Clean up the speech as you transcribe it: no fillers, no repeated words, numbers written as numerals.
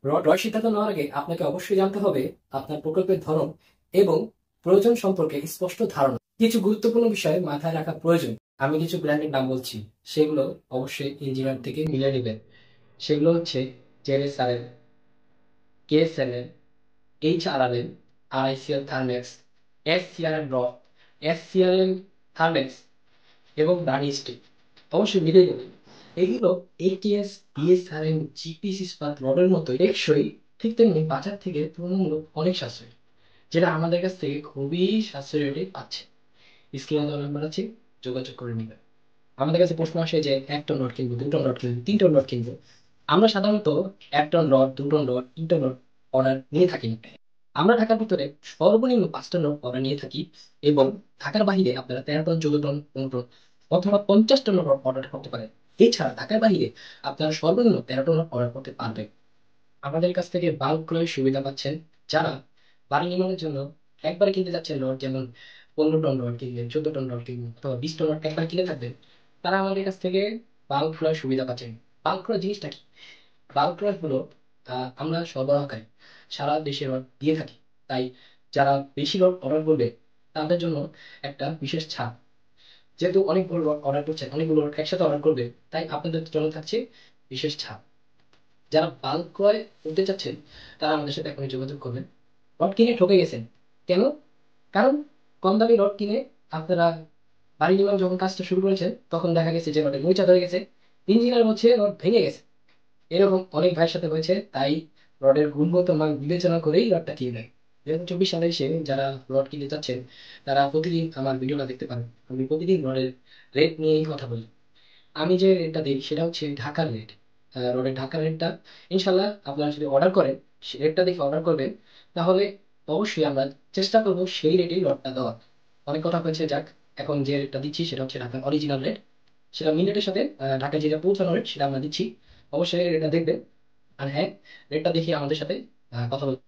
Rod সিদ্ধান্ত নেওয়ার আগে আপনাকে অবশ্যই জানতে হবে আপনার প্রকল্পের ধরন এবং প্রয়োজন সম্পর্কে স্পষ্ট ধারণা। কিছু গুরুত্বপূর্ণ বিষয় মাথায় রাখা প্রয়োজন। আমি কিছু ব্র্যান্ডের নাম বলছি, সেগুলো অবশ্যই ইঞ্জিনিয়ার থেকে মিলে নেবেন। সেগুলো হচ্ছে জেরেসারেল, KSLL, HRRL, RICL Thermax, SCRL rod, SCRL Thermax এবং দানি স্টিক। অবশ্যই মিলে যাবে। এগুলো ATS, BSRM, GPC ইস্পাত রডের মতো টেকসই, ঠিক তেমনি বাজার থেকে তুলনামূলক অনেক সাশ্রয়ী, যেটা আমাদের কাছ থেকে খুবই সাশ্রয়ী রেটে পাচ্ছে। স্ক্রিনে দেওয়া নাম্বার আছে, যোগাযোগ করে নিবেন। আমাদের কাছে প্রশ্ন আসে যে 1 টন রড কিনবো, 2 টন রড কিনবো, 3 টন রড কিনবো। আমরা সাধারণত 1 ton rod, 2 ton rod, 3 ton rod order নিয়ে থাকি না। আমরা ঢাকার ভিতরে সর্বনিম্ন 5 টন রড অর্ডার নিয়ে থাকি, এবং ঢাকার বাহিরে আপনারা 13 টন, 14 টন, 15 টন অথবা 50 টন রড অর্ডার করতে পারেন। এছাড়া ঢাকার বাহিরে আপনারা সর্বনিম্ন 13 টন রড অর্ডার করতে পারবেন। আমাদের কাছ থেকে বাল্ক ক্রয়ের সুবিধা পাচ্ছেন। যারা বাড়ি নির্মাণের জন্য একবারে কিনতে যাচ্ছেন রড, যেমন 15 টন রড কিনবেন, 14 টন রড কিনবেন অথবা 20 টন রড একবার কিনে থাকবেন, তারা আমাদের কাছ থেকে বাল্ক ক্রয়ের সুবিধা পাচ্ছেন। বাল্ক ক্রয় জিনিসটা কি? বাল্ক ক্রয় হলো আমরা সরবরাহকারী, সারা দেশে রড দিয়ে থাকি। তাই যারা বেশি রড অর্ডার করবে তাদের জন্য একটা বিশেষ ছাড়। যেহেতু অনেকগুলো রড অর্ডার করছেন, অনেকগুলো রড একসাথে অর্ডার করবে, তাই আপনাদের জন্য থাকছে বিশেষ ছাড়। যারা বাল্ক ক্রয় করতে চাচ্ছেন তারা আমাদের সাথে এখনই যোগাযোগ করবেন। রড কিনে ঠকে গেছেন কেন? কারণ কম দামি রড কিনে আপনারা বাড়ি নির্মাণ যখন কাজটা শুরু করেছেন, তখন দেখা গেছে যে রডের মরিচা ধরে গেছে, ইঞ্জিনের মধ্যে রড ভেঙে গেছে। এরকম অনেক ভাইয়ের সাথে হয়েছে। তাই রডের গুণগত মান বিবেচনা করেই রডটা কিনে নেয়। 2024 সালে এসে যারা রড কিনতে চাচ্ছেন তারা প্রতিদিন আমার ভিডিওটা দেখতে পারেন। আমি প্রতিদিন রডের রেট নিয়েই কথা বলি। আমি যে রেটটা দিই সেটা হচ্ছে ঢাকার রেট। রোডের ঢাকার রেটটা ইনশাল্লাহ আপনারা যদি অর্ডার করেন, রেটটা দেখে অর্ডার করবেন, তাহলে অবশ্যই আমরা চেষ্টা করবো সেই রেটেই রডটা দেওয়ার। অনেক কথা হয়েছে, যাক, এখন যে রেটটা দিচ্ছি সেটা হচ্ছে ঢাকার অরিজিনাল রেট। সেটা মিন রেটের সাথে ঢাকায় যেটা পৌঁছানো রেট সেটা আমরা দিচ্ছি। অবশ্যই রেটটা দেখবেন। আর হ্যাঁ, রেটটা দেখে আমাদের সাথে কথা বলবেন।